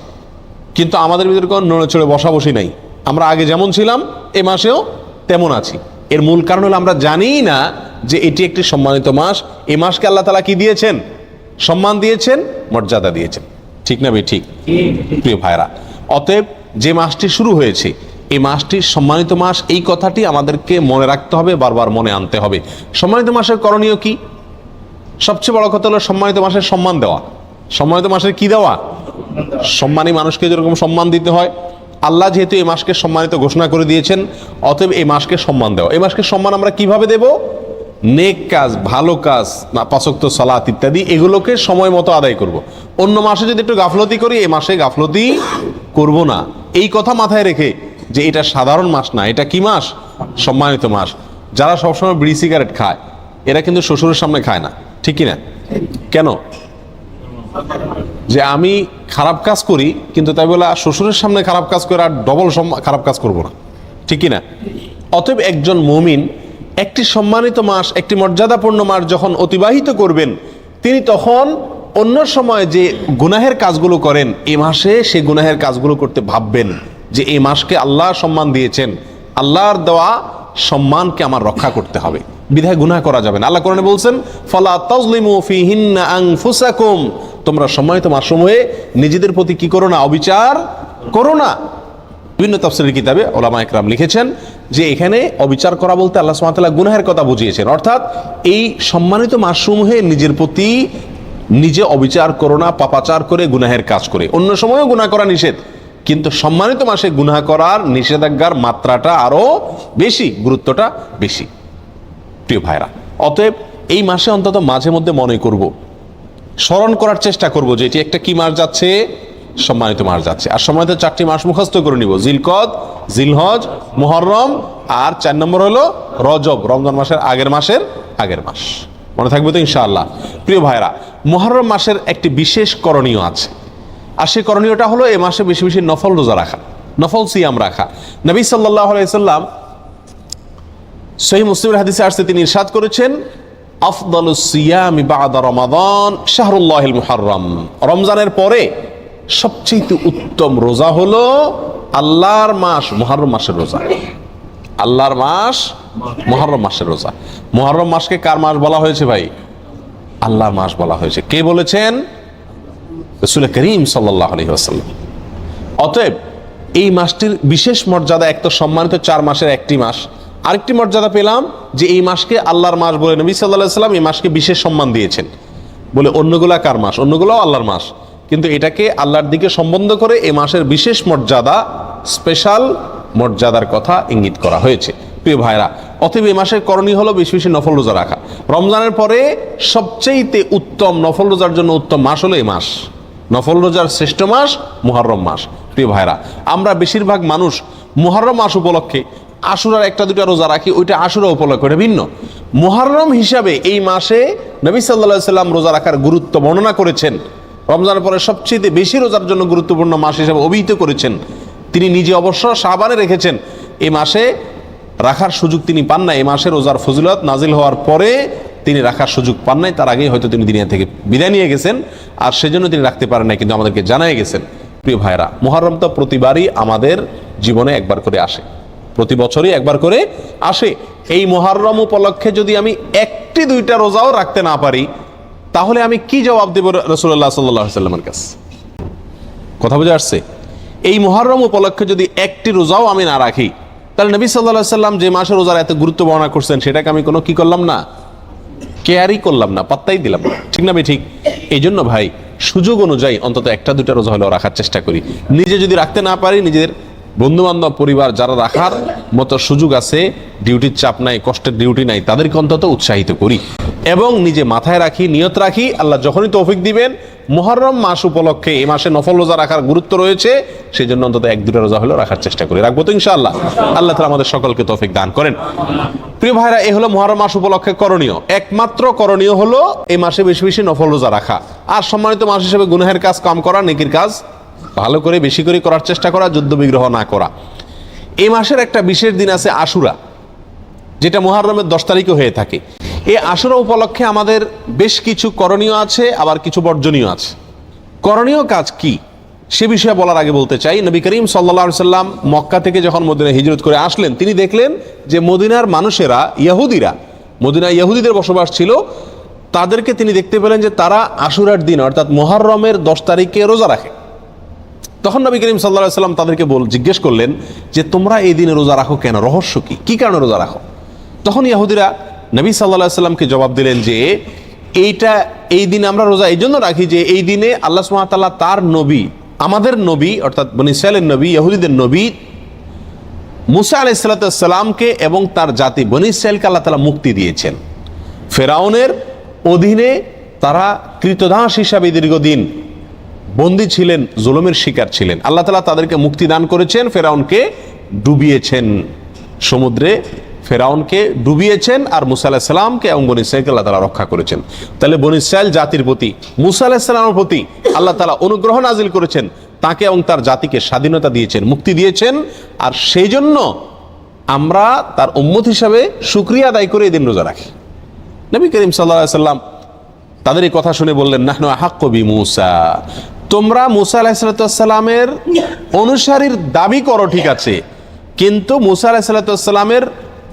কিন্তু আমাদের ভিতরে কোনো নড়ে চড়ে বসা বসি নাই। আমরা আগে যেমন ছিলাম এ মাসেও তেমন আছি। এর মূল কারণ হলো আমরা জানিই না যে এটি একটি সম্মানিত মাস। এই মাসকে আল্লাহ তাআলা কি দিয়েছেন? সম্মান দিয়েছেন, মর্যাদা দিয়েছেন, ঠিক না ভাই? ঠিক। প্রিয় ভাইরা, অতএব যে মাসটি শুরু হয়েছে এই মাসটি সম্মানিত মাস, এই কথাটি আমাদেরকে মনে রাখতে হবে, বারবার মনে আনতে হবে। সম্মানিত মাসের করণীয় কি? সবচেয়ে বড় কথা হলো সম্মানিত মাসের সম্মান দেওয়া। সম্মানিত মাসের কি দেওয়া? সম্মানী মানুষকে যেরকম সম্মান দিতে হয়, আল্লাহ যেহেতু এই মাসকে সম্মানিত ঘোষণা করে দিয়েছেন, অতএব এই মাসকে সম্মান দেওয়া। এই মাসকে সম্মান আমরা কিভাবে দেব? নেক কাজ, ভালো কাজ, 5 ওয়াক্ত সালাত ইত্যাদি, এগুলোকে সময় মতো আদায় করব। অন্য মাসে যদি একটু গাফলতি করি, এই মাসে গাফলতি করব না। এই কথা মাথায় রেখে যে এটা সাধারণ মাস না, এটা কি মাস? সম্মানিত মাস। যারা সবসময় বিড়ি সিগারেট খায় এরা কিন্তু শ্বশুরের সামনে খায় না, ঠিক কি না? কেন? যে আমি খারাপ কাজ করি, কিন্তু তাই বলে শ্বশুরের সামনে খারাপ কাজ করে আর ডবল খারাপ কাজ করব না, ঠিক কি না? অতএব একজন মুমিন একটি সম্মানিত মাস, একটি মর্যাদাপূর্ণ মাস যখন অতিবাহিত করবেন, তিনি তখন অন্য সময় যে গুনাহের কাজগুলো করেন এই মাসে সে গুনাহের কাজগুলো করতে ভাববেন যে এই মাসকে আল্লাহ সম্মান দিয়েছেন, আল্লাহর দেওয়া সম্মানকে আমার রক্ষা করতে হবে, বিধায় গুনাহ করা যাবে না। আল্লাহ কোরআনে বলছেন, ফালা তাজলিমু ফিহিন্না আনফুসাকুম, তোমরা সম্মানিত মাসসমূহে নিজেদের প্রতি কি করো না? অবিচার করো না। বিভিন্ন তাফসীরের কিতাবে উলামা ইকরাম লিখেছেন যে এখানে অবিচার করা বলতে আল্লাহ সুবহানাহু ওয়া তাআলা গুনাহের কথা বুঝিয়েছেন, অর্থাৎ এই সম্মানিত মাসসমূহে নিজের প্রতি নিজে অবিচার করো না, পাপাচার করে গুনাহের কাজ করে। অন্য সময়ও গুনাহ করা নিষেধ, কিন্তু সম্মানিত মাসে গুনাহ করার নিষেধাজ্ঞার মাত্রাটা আরো বেশি, গুরুত্বটা বেশি। প্রিয় ভাইরা, অতএব এই মাসে অন্তত মাঝে মধ্যে মনে করব, স্মরণ করার চেষ্টা করব যে এটি একটা কি মাস যাচ্ছে? সম্মানিত মাস যাচ্ছে। আর সম্মানিত 4টি মাস মুখস্থ করে নিব, জিলকদ, জিলহজ, মুহররম, আর 4 নম্বর হলো রজব, রমজান মাসের আগের মাস। মনে থাকবে তো ইনশাআল্লাহ? প্রিয় ভাইরা, মুহররম মাসের একটি বিশেষ করণীয় আছে, আর সেই করণীয়টা হলো এই মাসে বেশি বেশি নফল রোজা রাখা, নফল সিয়াম রাখা। নবী সাল্লাল্লাহু আলাইহি সাল্লাম সহিহ মুসলিমের হাদিসে আসছে, তিনি ইরশাদ করেছেন, আফদালুস সিয়ামি বা'দা রমাদান শাহরুল্লাহিল মুহররম, রমজানের পরে সবচেয়ে উত্তম রোজা হলো আল্লাহর মাস মুহররম মাসের রোজা। আল্লাহর মাস মুহররম মাসের রোজা। মুহররম মাসকে কার মাস বলা হয়েছে ভাই? আল্লাহর মাস বলা হয়েছে। কে বলেছেন? রাসূল করিম সাল্লাল্লাহু আলাইহি ওয়াসাল্লাম। অতএব এই মাসটির বিশেষ মর্যাদা, এক তো সম্মানিত 4 মাসের একটি মাস, আরেকটি মর্যাদা পেলাম যে এই মাসকে আল্লাহর মাস বলে নবী সাল্লাল্লাহু আলাইহি ওয়াসাল্লাম এই মাসকে বিশেষ সম্মান দিয়েছেন। বলে অন্যগুলা কার মাস? অন্যগুলোও আল্লাহর মাস, কিন্তু এটাকে আল্লাহর দিকে সম্বন্ধ করে এই মাসের বিশেষ মর্যাদা, স্পেশাল মর্যাদার কথা ইঙ্গিত করা হয়েছে। প্রিয় ভাইরা, অতএব এই মাসের করণীয় হলো বেশি বেশি নফল রোজা রাখা। রমজানের পরে সবচেয়ে উত্তম নফল রোজার জন্য উত্তম মাস হলো এই মাস। নফল রোজার শ্রেষ্ঠ মাস মুহররম মাস। প্রিয় ভাইরা, আমরা বেশিরভাগ মানুষ মুহররম মাস উপলক্ষে আশুরার একটা দুটা রোজা রাখি, ওইটা আশুরা উপলক্ষে, ওটা ভিন্ন। মুহররম হিসাবে এই মাসে নবী সাল্লাল্লাহু আলাইহি সাল্লাম রোজা রাখার গুরুত্ব বর্ণনা করেছেন। রমজানের পরে সবচেয়ে বেশি রোজার জন্য গুরুত্বপূর্ণ মাস হিসেবে অভিহিত করেছেন। তিনি নিজে অবশ্য শাবানে রেখেছেন, এই মাসে রাখার সুযোগ তিনি পান না। এই মাসে রোজার ফজিলত নাজিল হওয়ার পরে তিনি রাখার সুযোগ পান নাই, তার আগেই হয়তো তিনি দুনিয়া থেকে বিদায় নিয়ে গেছেন, আর সেজন্য তিনি রাখতে পারেন নাই, কিন্তু আমাদেরকে জানাই গেছেন। প্রিয় ভাইরা, মুহররম তো প্রতিবারই আমাদের জীবনে একবার করে আসে, প্রতি বছরই একবার করে আসে। এই মুহররম উপলক্ষে যদি আমি একটি দুইটা রোজাও রাখতে না পারি, তাহলে আমি কি জবাব দেব রাসূলুল্লাহ সাল্লাল্লাহু আলাইহি সাল্লামের কাছে? কথা বুঝে আসছে? এই মুহররম উপলক্ষে যদি একটি রোজাও আমি না রাখি, তাহলে নবী সাল্লাল্লাহু আলাইহি সাল্লাম যে মাসে রোজার এত গুরুত্ব বর্ণনা করছেন, সেটাকে আমি কোনো কি করলাম না, কেয়ারই করলাম না, পাত্তাই দিলাম না। ঠিক না ভাই? ঠিক। এই জন্য ভাই, সুযোগ অনুযায়ী অন্তত একটা দুটা রোজা হলেও রাখার চেষ্টা করি। নিজে যদি রাখতে না পারি, নিজের বন্ধু বান্ধব পরিবার যারা রাখার মতো সুযোগ আছে, ডিউটির চাপ নাই, কষ্টের ডিউটি নাই, তাদেরকে অন্তত উৎসাহিত করি এবং নিজে মাথায় রাখি, নিয়ত রাখি, আল্লাহ যখনই তৌফিক দিবেন মুহররম মাস উপলক্ষে এই মাসে নফল রোজা রাখার গুরুত্ব রয়েছে, সেই জন্য অন্তত এক দুটা রোজা হলেও রাখার চেষ্টা করি। রাখবো তো ইনশাআল্লাহ। আল্লাহ তাআলা আমাদের সকলকে তৌফিক দান করেন। প্রিয় ভাইরা, এই হলো মুহররম মাস উপলক্ষে করণীয়। একমাত্র করণীয় হলো এই মাসে বেশি বেশি নফল রোজা রাখা, আর সম্মানিত মাস হিসেবে গুনাহের কাজ কম করা, নেকির কাজ ভালো করে বেশি করে করার চেষ্টা করা, যুদ্ধ বিগ্রহ না করা। এই মাসের একটা বিশেষ দিন আছে আশুরা, যেটা মুহররমের 10 তারিখে হয়ে থাকে। এই আশুরা উপলক্ষে আমাদের বেশ কিছু করণীয় আছে, আবার কিছু বর্জনীয় আছে। করণীয় কাজ কি সে বিষয়ে বলার আগে বলতে চাই, নবী করিম সাল্লাল্লাহু আলাইহি সাল্লাম মক্কা থেকে যখন মদিনায় হিজরত করে আসলেন, তিনি দেখলেন যে মদিনার মানুষেরা, ইহুদিরা, মদিনায় ইহুদিদের বসবাস ছিল, তাদেরকে তিনি দেখতে পেলেন যে তারা আশুরার দিন অর্থাৎ মুহররমের 10 তারিখে রোজা রাখে। তখন নবী করিম সাল্লাল্লাহু আলাইহি সাল্লাম তাদেরকে জিজ্ঞেস করলেন যে তোমরা এই দিনে রোজা রাখো কেন, রহস্য কি, কি কারণে রোজা রাখো? তখন ইহুদিরা নবী সাল্লাল্লাহু আলাইহি সাল্লামকে জবাব দিলেন যে এই দিনে আমরা রোজা এই জন্য রাখি যে এই দিনে আল্লাহ সুবহানাহু ওয়া তাআলা তার নবী, আমাদের নবী অর্থাৎ বনী ইসরাঈলের নবী, ইহুদিদের নবী মুসা আলাইহিস সালামকে এবং তার জাতি বনী ইসরাঈলকে আল্লাহ তাআলা মুক্তি দিয়েছেন। ফেরাউনের অধীনে তারা কৃতদাস হিসাবে দীর্ঘদিন বন্দী ছিলেন, জুলুমের শিকার ছিলেন। আল্লাহ তাআলা তাদেরকে মুক্তি দান করেছেন, ফেরাউনকে ডুবিয়েছেন, সমুদ্রে ফেরাউনকে ডুবিয়েছেন, আর মুসা আলাইহিস সালামকে এবং বনী ইসরাঈলকে আল্লাহ তাআলা রক্ষা করেছেন। তাহলে বনী ইসরাঈল জাতির প্রতি, মুসা আলাইহিস সালামের প্রতি আল্লাহ তাআলা অনুগ্রহ নাজিল করেছেন, তাকে এবং তার জাতিকে স্বাধীনতা দিয়েছেন, মুক্তি দিয়েছেন। আর সেই জন্য আমরা তার উম্মত হিসাবে শুকরিয়া আদায় করে এই দিন রোজা রাখি। নবী করিম সাল্লাল্লাহু আলাইহি সাল্লাম তাদের এই কথা শুনে বললেন, নাহনু আহাক্কু বিমূসা, তোমরা মুসা আলাইহিস সালামের অনুসারীর দাবি করো ঠিক আছে, কিন্তু মুসা আলাইহিস সালামের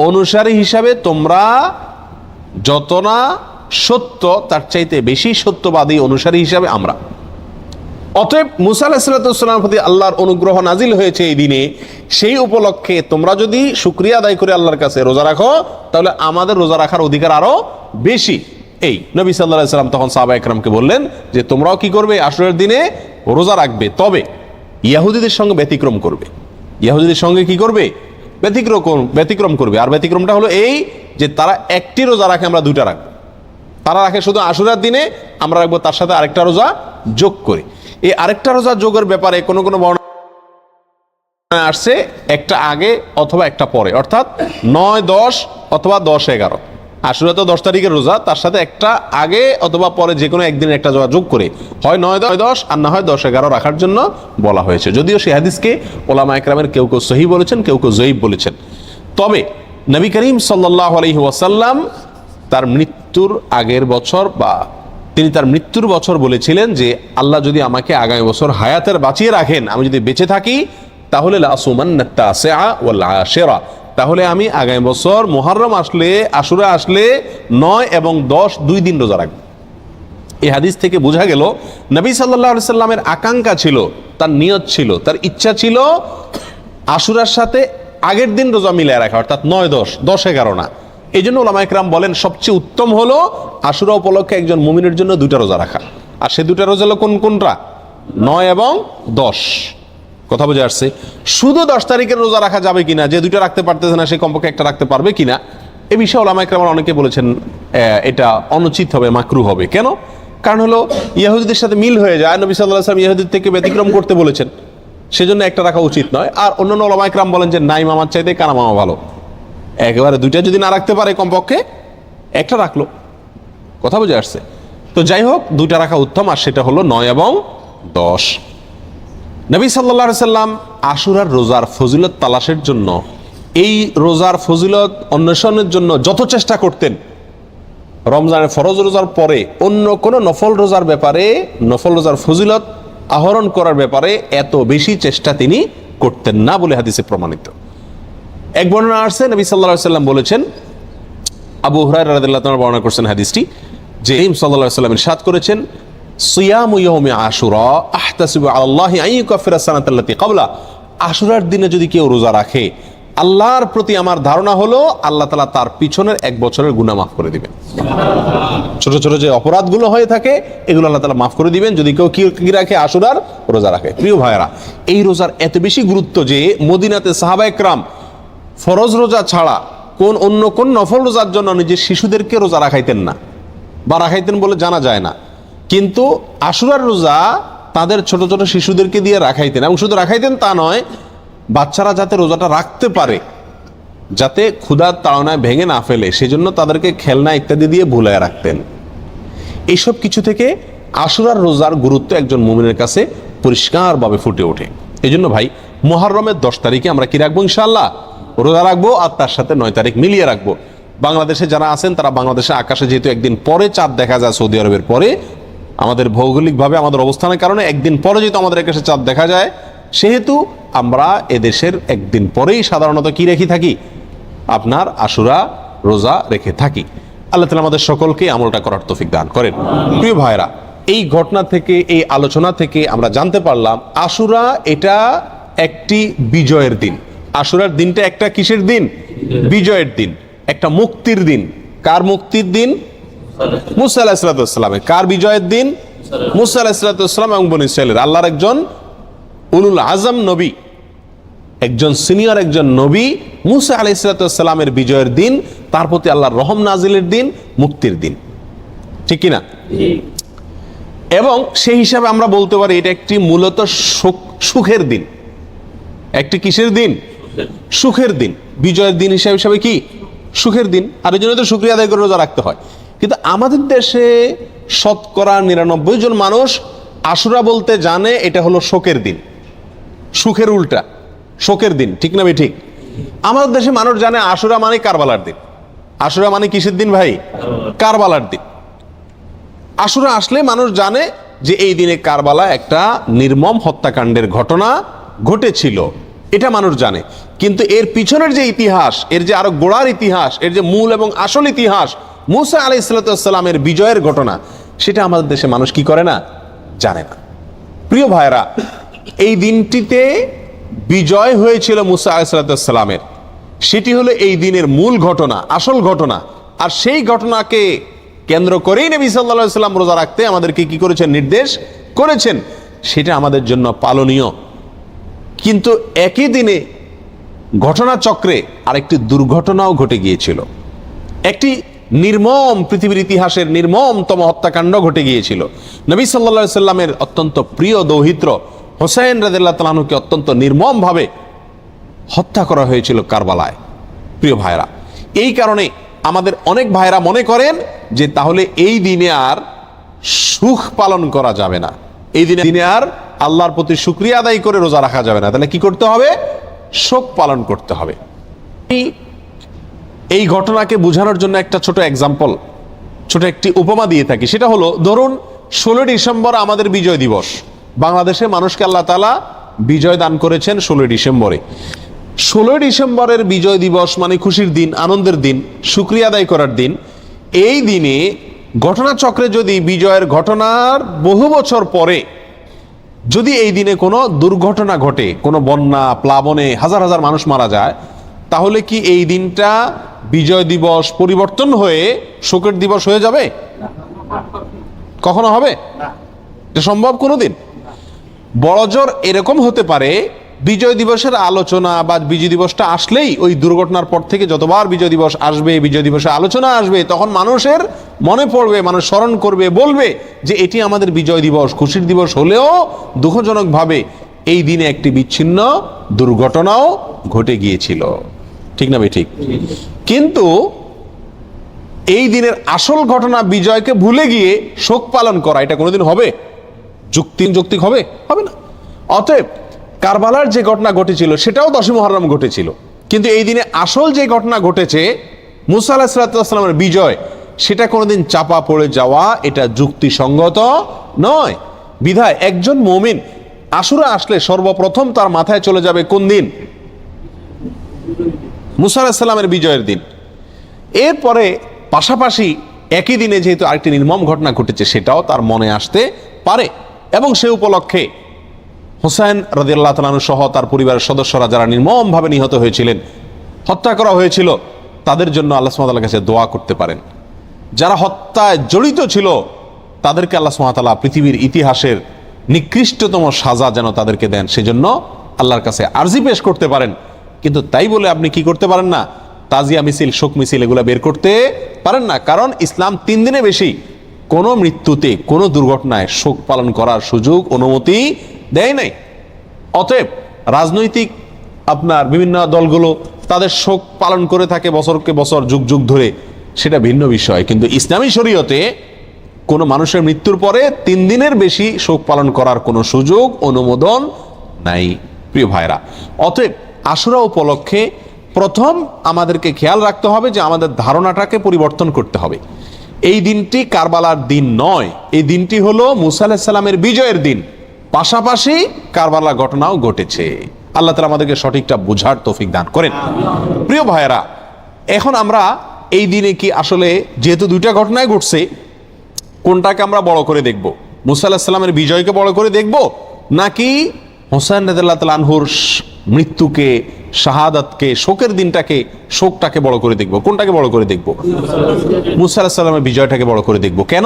অনুসারী হিসাবে তোমরা যত না সত্য, তার চাইতে বেশি সত্যবাদী অনুসারী হিসাবে আমরা। অতএব মুসা আলাইহিস সালামের প্রতি আল্লাহর অনুগ্রহ নাজিল হয়েছে এই দিনে, সেই উপলক্ষে তোমরা যদি শুকরিয়া আদায় করে আল্লাহর কাছে রোজা রাখো, তাহলে আমাদের রোজা রাখার অধিকার আরো বেশি। এই নবী সাল্লাল্লাহু আলাইহি সাল্লাম তখন সাহাবা একরামকে বললেন যে তোমরাও কি করবে, আশুরার দিনে রোজা রাখবে, তবে ইহুদিদের সঙ্গে ব্যতিক্রম করবে। ইহুদিদের সঙ্গে কি করবে? ব্যতিক্রম করবে। আর ব্যতিক্রমটা হলো এই যে তারা একটি রোজা রাখে, আমরা দুইটা রাখবো। তারা রাখে শুধু আশুরার দিনে, আমরা রাখবো তার সাথে আরেকটা রোজা যোগ করে। এই আরেকটা রোজা যোগের ব্যাপারে কোনো কোনো বর্ণনা আসছে একটা আগে অথবা একটা পরে, অর্থাৎ 9, 10 অথবা 10, 11। আশুরা তো 10 তারিখের রোজা, তার সাথে একটা আগে অথবা পরে যে কোনো একদিন একটা রোজা যোগ করে হয় 9, 10 আর না হয় 10, 11 রাখার জন্য বলা হয়েছে। যদিও সেই হাদিসকে ওলামা একরামের কেউ কেউ সহিহ বলেছেন, কেউ কেউ জয়ীফ বলেছেন। তবে নবী করিম সাল্লাল্লাহু আলাইহি ওয়াসাল্লাম তার মৃত্যুর আগের বছর বা তিনি তার মৃত্যুর বছর বলেছিলেন যে আল্লাহ যদি আমাকে আগামী বছর হায়াতের বাঁচিয়ে রাখেন, আমি যদি বেঁচে থাকি, তাহলে লাসুমান্নাত তাসিআ ওয়াল আশিরা, তাহলে আমি আগামী বছর মুহররম আসলে, আশুরা আসলে 9 এবং 10 2 দিন রোজা রাখবো। এই হাদিস থেকে বোঝা গেল নবী সাল্লাল্লাহু আলাইহি সাল্লামের আকাঙ্ক্ষা ছিল, তার নিয়ত ছিল, তার ইচ্ছা ছিল আশুরার সাথে আগের দিন রোজা মিলিয়ে রাখা, অর্থাৎ 9, 10, 11 না। এই জন্য ওলামা ইকরাম বলেন সবচেয়ে উত্তম হলো আশুরা উপলক্ষে একজন মুমিনের জন্য 2টা রোজা রাখা। আর সে 2টা রোজা হলো কোনটা? 9 এবং 10। কথা বোঝা আসছে? শুধু 10 তারিখের রোজা রাখা যাবে কিনা, যে 2টা রাখতে পারতেছে না সে কমপক্ষে একটা রাখতে পারবে কিনা, এ বিষয়ে ওলামা ইকরাম অনেকে বলেছেন এটা অনুচিত হবে, মাকরুহ হবে। কেন? কারণ হলো ইহুদিদের সাথে মিল হয়ে যায়, নবী সাল্লাল্লাহু আলাইহি ওয়াসাল্লাম ইহুদিদের থেকে ব্যতিক্রম করতে বলেছেন, সেজন্য একটা রাখা উচিত নয়। আর অন্যান্য ওলামা ইকরাম বলেন যে নাই মামার চাইতে কানা মামা ভালো, একেবারে দুইটা যদি না রাখতে পারে কমপক্ষে একটা রাখলো। কথা বুঝে আসছে? তো যাই হোক, দুইটা রাখা উত্তম, আর সেটা হলো 9 এবং 10। নবী সাল্লাল্লাহু আলাইহি সাল্লাম আশুরার রোজার ফজিলত তালাশের জন্য, এই রোজার ফজিলত অন্বেষণের জন্য যত চেষ্টা করতেন, রমজানের ফরজ রোজার পরে অন্য কোনো নফল রোজার ব্যাপারে, নফল রোজার ফজিলত আহরণ করার ব্যাপারে এত বেশি চেষ্টা তিনি করতেন না বলে হাদিসে প্রমাণিত। এক বর্ণনা আসছে, নবী সাল্লাল্লাহু আলাইহি সাল্লাম বলেছেন, আবু হুরায়রা রাদিয়াল্লাহু তাআলা বর্ণনা করছেন হাদিসটি, যে সাল্লাল্লাহু আলাইহি সাল্লাম ইরশাদ করেছেন, সিয়ামু ইয়াউমি আশুরা আহতাসিবু আলাল্লাহি আন ইউকাফিরা সানাতাল্লাতী ক্বাবলা। আশুরার দিনে যদি কেউ রোজা রাখে, আল্লাহর প্রতি আমার ধারণা হলো আল্লাহ তাআলা তার পিছনের 1 বছরের গুনাহ মাফ করে দিবেন। ছোট ছোট যে অপরাধগুলো হয়ে থাকে এগুলো আল্লাহ তাআলা মাফ করে দিবেন যদি কেউ কি রাখে, আশুরার রোজা রাখে। প্রিয় ভাইরা, এই রোজার এত বেশি গুরুত্ব যে মদিনাতে সাহাবায়ে কেরাম ফরজ রোজা ছাড়া অন্য কোন নফল রোজার জন্য নিজের শিশুদেরকে রোজা রাখাইতেন না, বা রাখাইতেন বলে জানা যায় না, কিন্তু আশুরার রোজা তাদের ছোট ছোট শিশুদেরকে দিয়ে রাখাইতেন। এবং শুধু রাখাইতেন তা নয়, বাচ্চারা যাতে রোজাটা রাখতে পারে, যাতে ক্ষুধার তাড়নায় ভেঙে না ফেলে, সেজন্য তাদেরকে খেলনা ইত্যাদি দিয়ে ভুলায় রাখতেন। এইসব কিছু থেকে আশুরার রোজার গুরুত্ব একজন মুমিনের কাছে পরিষ্কারভাবে ফুটে ওঠে। এই জন্য ভাই, মুহররমের 10 তারিখে আমরা কি রাখবো? ইনশাআল্লাহ রোজা রাখবো, আর তার সাথে 9 তারিখ মিলিয়ে রাখবো। বাংলাদেশে যারা আছেন তারা বাংলাদেশে আকাশে যেহেতু একদিন পরে চাঁদ দেখা যায় সৌদি আরবের পরে, আমাদের ভৌগোলিকভাবে আমাদের অবস্থানের কারণে একদিন পরে যেহেতু আমাদের আকাশে চাঁদ দেখা যায়, সেহেতু আমরা এদেশের একদিন পরেই সাধারণত কি রেখে থাকি, আপনার আশুরা রোজা রেখে থাকি। আল্লাহ তাআলা আমাদের সকলকে আমলটা করার তৌফিক দান করেন। প্রিয় ভাইরা, এই ঘটনা থেকে, এই আলোচনা থেকে আমরা জানতে পারলাম আশুরা এটা একটি বিজয়ের দিন। আশুরার দিনটা একটা কিসের দিন? বিজয়ের দিন, একটা মুক্তির দিন। কার মুক্তির দিন? মুসা আলাইহিস সালামের। কার বিজয়ের দিন? মুসা আলাইহিস সালাম এবং বনী ইসরাইলের। আল্লাহর একজন উলুল আজম নবী, একজন সিনিয়র একজন নবী মুসা আলাইহিস সালামের বিজয়ের দিন, তার প্রতি আল্লাহর রহম নাজিলের দিন, মুক্তির দিন, ঠিক কিনা? এবং সেই হিসাবে আমরা বলতে পারি এটা একটি মূলত সুখের দিন। একটি কিসের দিন? সুখের দিন। বিজয়ের দিন হিসাবে কি? সুখের দিন। আর এই জন্য তো শুকরিয়া আদায় করে রোজা রাখতে হয়। কিন্তু আমাদের দেশে শতকরা 99 জন মানুষ আশুরা বলতে জানে এটা হলো শোকের দিন, সুখের উল্টা শোকের দিন, ঠিক না? ঠিক। আমাদের দেশে মানুষ জানে আশুরা মানে কারবালার দিন। আশুরা মানে কিসের দিন ভাই? কারবালার দিন। আশুরা আসলে মানুষ জানে যে এই দিনে কারবালা একটা নির্মম হত্যাকাণ্ডের ঘটনা ঘটেছিল, এটা মানুষ জানে। কিন্তু এর পিছনের যে ইতিহাস, এর যে আরো গোড়ার ইতিহাস, এর যে মূল এবং আসল ইতিহাস, মুসা আলাইহিস সালামের বিজয়ের ঘটনা, সেটা আমাদের দেশে মানুষ কি করে না? জানে না। প্রিয় ভাইরা, এই দিনটিতে বিজয় হয়েছিল মুসা আলাইহিস সালামের, সেটি হলো এই দিনের মূল ঘটনা, আসল ঘটনা। আর সেই ঘটনাকে কেন্দ্র করেই নবী সাল্লাল্লাহু আলাইহি সাল্লাম রোজা রাখতে আমাদেরকে কি করেছেন? নির্দেশ করেছেন। সেটা আমাদের জন্য পালনীয়। কিন্তু একই দিনে ঘটনাচক্রে আরেকটি দুর্ঘটনাও ঘটে গিয়েছিল। একটি নির্মম, পৃথিবীর ইতিহাসের নির্মমতম হত্যাকাণ্ড ঘটে গিয়েছিল। নবী সাল্লাল্লাহু আলাইহি সাল্লামের অত্যন্ত প্রিয় দৌহিত্র হোসেন রাদিয়াল্লাহু তাআলা আনহুকে অত্যন্ত নির্মমভাবে হত্যা করা হয়েছিল কারবালায়। প্রিয় ভাইরা, এই কারণে আমাদের অনেক ভাইরা মনে করেন যে তাহলে এই দিনে আর সুখ পালন করা যাবে না, এই দিনে আর আল্লাহর প্রতি শুকরিয়া আদায় করে রোজা রাখা যাবে না। তাহলে কি করতে হবে? শোক পালন করতে হবে। এই ঘটনাকে বোঝানোর জন্য একটা ছোট এক্সাম্পল, ছোট একটি উপমা দিয়ে থাকি। সেটা হলো, ধরুন 16 ডিসেম্বর আমাদের বিজয় দিবস। বাংলাদেশে মানুষকে আল্লাহ তাআলা বিজয় দান করেছেন 16 ডিসেম্বরে। 16 ডিসেম্বরের বিজয় দিবস মানে খুশির দিন, আনন্দের দিন, শুকরিয়া আদায় করার দিন। এই দিনে ঘটনাচক্রে যদি বিজয়ের ঘটনার বহু বছর পরে যদি এই দিনে কোনো দুর্ঘটনা ঘটে, কোনো বন্যা, প্লাবনে হাজার হাজার মানুষ মারা যায়, তাহলে কি এই দিনটা বিজয় দিবস পরিবর্তন হয়ে শোকের দিবস হয়ে যাবে? কখনো হবে? এটা সম্ভব কোনোদিন? বড়জোর এরকম হতে পারে বিজয় দিবসের আলোচনা বা বিজয় দিবসটা আসলেই ওই দুর্ঘটনার পর থেকে যতবার বিজয় দিবস আসবে, বিজয় দিবসে আলোচনা আসবে, তখন মানুষের মনে পড়বে, মানুষ স্মরণ করবে, বলবে যে এটি আমাদের বিজয় দিবস, খুশির দিবস হলেও দুঃখজনকভাবে এই দিনে একটি বিচ্ছিন্ন দুর্ঘটনাও ঘটে গিয়েছিল। ঠিক না ভাই? ঠিক। কিন্তু এই দিনের আসল ঘটনা বিজয়কে ভুলে গিয়ে শোক পালন করা, এটা কোনোদিন হবে? যৌক্তিক হবে? হবে না। অতএব কারবালার যে ঘটনা ঘটেছিল সেটাও 10ই মুহররম ঘটেছিল, কিন্তু এই দিনে আসল যে ঘটনা ঘটেছে মুসা আলাইহিস সালামের বিজয়, সেটা কোনোদিন চাপা পড়ে যাওয়া এটা যুক্তিসঙ্গত নয়। বিধায় একজন মুমিন আশুরা আসলে সর্বপ্রথম তার মাথায় চলে যাবে কোন দিন? মুসা আলাইহিস সালামের বিজয়ের দিন। এরপরে পাশাপাশি একই দিনে যেহেতু আরেকটি নির্মম ঘটনা ঘটেছে সেটাও তার মনে আসতে পারে, এবং সে উপলক্ষে হুসাইন রাদিয়াল্লাহু তাআলা আনহু সহ তার পরিবারের সদস্যরা যারা নির্মমভাবে নিহত হয়েছিলেন, হত্যা করা হয়েছিল, তাদের জন্য আল্লাহ সুবহানাহু ওয়া তাআলার কাছে দোয়া করতে পারেন। যারা হত্যায় জড়িত ছিল তাদেরকে আল্লাহ সুবহানাহু ওয়া তাআলা পৃথিবীর ইতিহাসের নিকৃষ্টতম সাজা যেন তাদেরকে দেন, সেজন্য আল্লাহর কাছে আরজি পেশ করতে পারেন। কিন্তু তাই বলে আপনি কি করতে পারেন না? তাজিয়া মিছিল, শোক মিছিল এগুলা বের করতে পারেন না, কারণ ইসলাম 3 দিনে বেশি কোনো মৃত্যুতে, কোনো দুর্ঘটনায় শোক পালন করার সুযোগ, অনুমতি দেয় নাই। অতএব রাজনৈতিক আপনার বিভিন্ন দলগুলো তাদের শোক পালন করে থাকে বছরকে বছর, যুগ যুগ ধরে, সেটা ভিন্ন বিষয়। কিন্তু ইসলামী শরীয়তে কোনো মানুষের মৃত্যুর পরে 3 দিনের বেশি শোক পালন করার কোনো সুযোগ, অনুমোদন নাই প্রিয় ভাইরা। অতএব আশুরা উপলক্ষে প্রথম আমাদেরকে খেয়াল রাখতে হবে যে আমাদের ধারণাটাকে পরিবর্তন করতে হবে। এই দিনটি কারবালার দিন নয়, এই দিনটি হলো মুসা আলাইহিস সালামের বিজয়ের দিন, পাশাপাশি কারবালার ঘটনাও ঘটেছে। আল্লাহ তাআলা আমাদেরকে সঠিকটা বুঝার তৌফিক দান করেন। প্রিয় ভাইয়েরা, এখন আমরা এই দিনে কি আসলে যেহেতু 2টা ঘটনায় ঘটছে, কোনটাকে আমরা বড় করে দেখব? মুসা আলাইহিস সালামের বিজয়কে বড় করে দেখব, নাকি হুসাইন রাদিয়াল্লাহু তাআলা আনহুর মৃত্যুকে, শাহাদাতকে, শোকের দিনটাকে, শোকটাকে বড় করে দেখব? কোনটাকে বড় করে দেখব? মুসা আলাইহিস সালামের বিজয়টাকে বড় করে দেখব। কেন?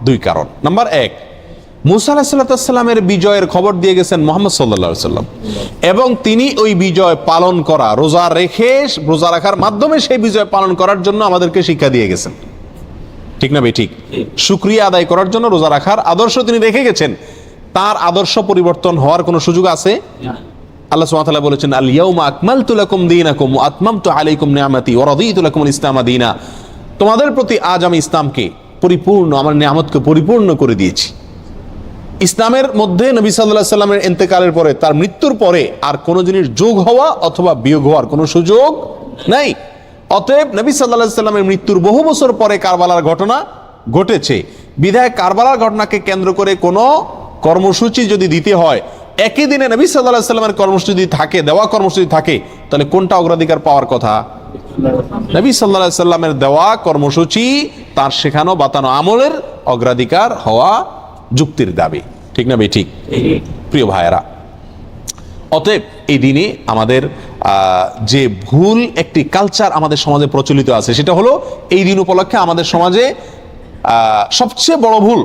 2 কারণ। নাম্বার 1, মুসা আলাইহিস সালামের বিজয়ের খবর দিয়ে গেছেন মুহাম্মদ সাল্লাল্লাহু আলাইহি ওয়াসাল্লাম, এবং তিনি ওই বিজয় পালন করা, রোজা রাখার মাধ্যমে সেই বিজয় পালন করার জন্য আমাদেরকে শিক্ষা দিয়ে গেছেন। ঠিক না ভাই? ঠিক। শুকরিয়া আদায় করার জন্য রোজা রাখার আদর্শ তিনি রেখে গেছেন। তার আদর্শ পরিবর্তন হওয়ার কোনো সুযোগ আছে? আল্লাহ সুবহানাহু ওয়া তাআলা বলেছেন, আল ইয়াউমা আকমালতু লাকুম দীনাকুম ওয়া আতমামতু আলাইকুম নি'মাতি ওয়া রাদিতু লাকুমুল ইসলামা দীনা। তোমাদের প্রতি আজ আমি ইসলামকে পরিপূর্ণ, আমার নিয়ামতকে পরিপূর্ণ করে দিয়েছি। ইসলামের মধ্যে নবী সাল্লাল্লাহু আলাইহি সাল্লামের ইন্তেকালের পরে, তার মৃত্যুর পরে আর কোনো জিনিস যোগ হওয়া অথবা বিয়োগ হওয়ার কোনো সুযোগ নাই। অতএব নবী সাল্লাল্লাহু আলাইহি সাল্লামের মৃত্যুর বহু বছর পরে কারবালার ঘটনা ঘটেছে, বিধায় কারবালার ঘটনাকে কেন্দ্র করে কোনো কর্মসূচি যদি দিতে হয়, একই দিনে নবী সাল্লাল্লাহু আলাইহি সাল্লামের কর্মসূচি থাকে, দেওয়া কর্মসূচি থাকে, তাহলে কোনটা অগ্রাধিকার পাওয়ার কথা? নবী সাল্লাল্লাহু আলাইহি সাল্লামের দেওয়া কর্মসূচি, তার শেখানো বাতানো আমলের অগ্রাধিকার হওয়া যুক্তির দাবি। ঠিক না ভাই? ঠিক। প্রিয় ভাইয়েরা, অতএব এই দিনে আমাদের যে ভুল একটি কালচার আমাদের সমাজে প্রচলিত আছে, সেটা হলো এই দিন উপলক্ষে আমাদের সমাজে সবচেয়ে বড় ভুল,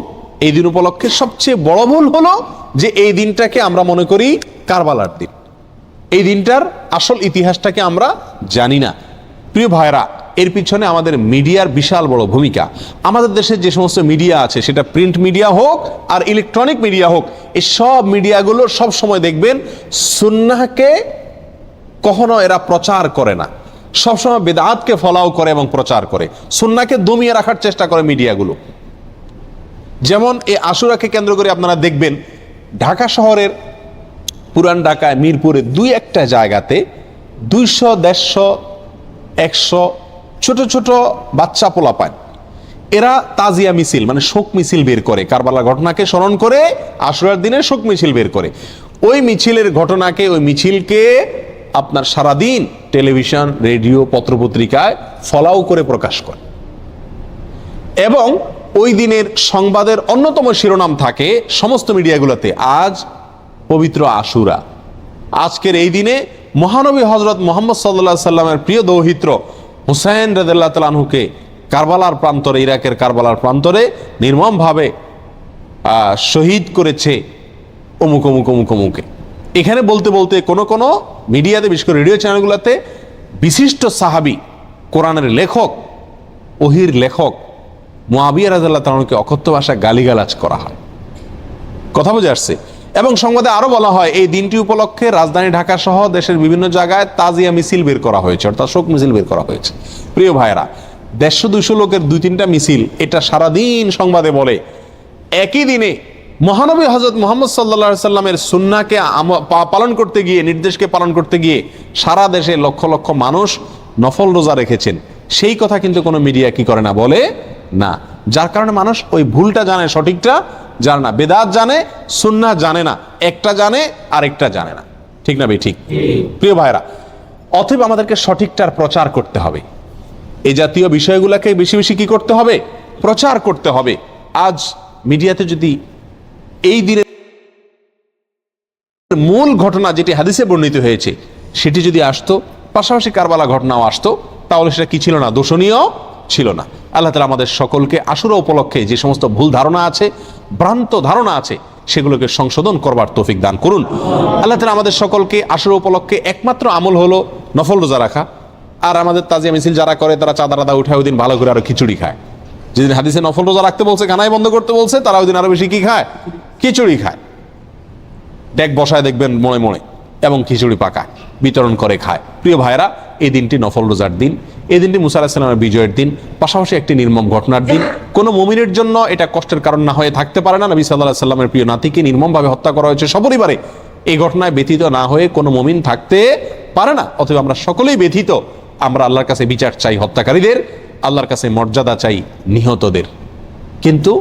এই দিন উপলক্ষে সবচেয়ে বড় ভুল হলো যে এই দিনটাকে আমরা মনে করি কারবালার দিন। এই দিনটার আসল ইতিহাসটাকে আমরা জানি না। প্রিয় ভাইরা, এর পিছনে আমাদের মিডিয়ার বিশাল বড় ভূমিকা। আমাদের দেশের যে সমস্ত মিডিয়া আছে, সেটা প্রিন্ট মিডিয়া হোক আর ইলেকট্রনিক মিডিয়া হোক, এই সব মিডিয়াগুলো সব সময় দেখবেন সুন্নাহকে কখনো এরা প্রচার করে না, সবসময় বেদাতকে ফলাও করে এবং প্রচার করে, সুন্নাহকে দমিয়ে রাখার চেষ্টা করে মিডিয়াগুলো। যেমন এই আশুরাকে কেন্দ্র করে আপনারা দেখবেন ঢাকা শহরের, পুরান ঢাকায়, মিরপুরে 2-1টা জায়গাতে 200, 150, 100 ছোট ছোট বাচ্চা পোলাপান, এরা তাজিয়া মিছিল মানে শোক মিছিল বের করে, কারবালার ঘটনাকে স্মরণ করে আশুরার দিনে শোক মিছিল বের করে। ওই মিছিলের ঘটনাকে, ওই মিছিলকে আপনার সারাদিন টেলিভিশন, রেডিও, পত্রপত্রিকায় ফলাও করে প্রকাশ করে, এবং ওই দিনের সংবাদের অন্যতম শিরোনাম থাকে সমস্ত মিডিয়াগুলোতে, আজ পবিত্র আশুরা। আজকের এই দিনে মহানবী হযরত মুহাম্মদ সাল্লাল্লাহু আলাইহি সাল্লামের প্রিয় দৌহিত্র হুসাইন রাদিয়াল্লাহু তাআলা আনহুকে কারবালার প্রান্তরে, ইরাকের কারবালার প্রান্তরে নির্মমভাবে শহীদ করেছে অমুক অমুক অমুক অমুকে। এখানে বলতে বলতে কোনো মিডিয়াতে, বিশেষ করে রেডিও চ্যানেলগুলোতে বিশিষ্ট সাহাবী, কোরআনের লেখক, ওহির লেখক মুআবিয়া রাদিয়াল্লাহু তাআলাকে অকথ্য ভাষায় গালিগালাজ করা হয়। কথা বুঝে আসছে? এবং সংবাদে আরো বলা হয় এই দিনটি উপলক্ষে রাজধানী ঢাকা সহ দেশের বিভিন্ন জায়গায় তাজিয়া মিছিল বের করা হয়েছে, অর্থাৎ শোক মিছিল বের করা হয়েছে। প্রিয় ভাইরা, 150-200 লোকের 2-3টা মিছিল, এটা সারাদিন সংবাদে বলে। একই দিনে মহানবী হযরত মুহাম্মদ সাল্লাল্লাহু আলাইহি সাল্লামের সুন্নাহকে পালন করতে গিয়ে, নির্দেশকে পালন করতে গিয়ে সারা দেশে লক্ষ লক্ষ মানুষ নফল রোজা রেখেছেন, সেই কথা কিন্তু কোনো মিডিয়া কি করে না, বলে না। যার কারণে মানুষ ওই ভুলটা জানে, সঠিকটা জানে না। বেদাত জানে, সুন্নাহ জানে না। একটা জানে, আরেকটা জানে না। ঠিক না ভাই? ঠিক। প্রিয় ভাইরা, অতএব আমাদেরকে সঠিকটার প্রচার করতে হবে। এই জাতীয় বিষয়গুলোকে বেশি বেশি কি করতে হবে? প্রচার করতে হবে। আজ মিডিয়াতে যদি এই দিনের মূল ঘটনা যেটি হাদিসে বর্ণিত হয়েছে সেটি যদি আসতো, পাশাপাশি কারবালা ঘটনাও আসতো, তাহলে সেটা কি ছিল না? দোষণীয় ছিল না। আল্লাহ তাআলা আমাদের সকলকে আশুরা উপলক্ষে যে সমস্ত ভুল ধারণা আছে, ভ্রান্ত ধারণা আছে, সেগুলোকে সংশোধন করবার তৌফিক দান করুন। আল্লাহ তাআলা আমাদের সকলকে আশুরা উপলক্ষে একমাত্র আমল হলো নফল রোজা রাখা। আর আমাদের তাজিয়া মিছিল যারা করে তারা চাঁদা টাদা উঠায় ওই দিন ভালো করে আরো খিচুড়ি খায়। যেদিন হাদিসে নফল রোজা রাখতে বলছে, কানাই বন্ধ করতে বলছে, তারা ওই দিন আরো বেশি কি খায়? খিচুড়ি খায়। ডেক বসায় দেখবেন মনে মনে, এবং খিচুড়ি পাকায়, বিতরণ করে খায়। প্রিয় ভাইরা, এই দিনটি নফল রোজার দিন, এই দিনটি মুসা আলাইহিস সালামের বিজয়ের দিন, পাশাপাশি একটি নির্মম ঘটনার দিন। কোনো মুমিনের জন্য এটা কষ্টের কারণ না হয়ে থাকতে পারে না। নবী সাল্লাল্লাহু আলাইহি সাল্লামের প্রিয় নাতিকে নির্মমভাবে হত্যা করা হয়েছে সপরিবারে। এই ঘটনায় ব্যথিত না হয়ে কোনো মুমিন থাকতে পারে না। অতএব আমরা সকলেই ব্যথিত। আমরা আল্লাহর কাছে বিচার চাই হত্যাকারীদের, আল্লাহর কাছে মর্যাদা চাই নিহতদের। কিন্তু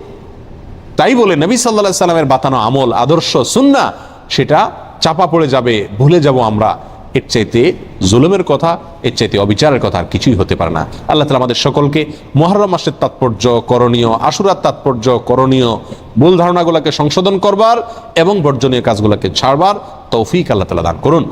তাই বলে নবী সাল্লাল্লাহু আলাইহি সাল্লামের বাতানো আমল, আদর্শ, সুন্নাহ সেটা চাপা পড়ে যাবে, ভুলে যাব আমরা। এর চাইতে জুলুমের কথা, এর চাইতে অবিচারের কথা আর কিছুই হতে পারে না। আল্লাহ তাআলা আমাদের সকলকে মুহররম মাসের তাৎপর্য, করণীয়, আশুরার তাৎপর্য, করণীয়, ভুল ধারণাগুলোকে সংশোধন করবার এবং বর্জনীয় কাজগুলোকে ছাড়বার তৌফিক আল্লাহ তাআলা দান করুন।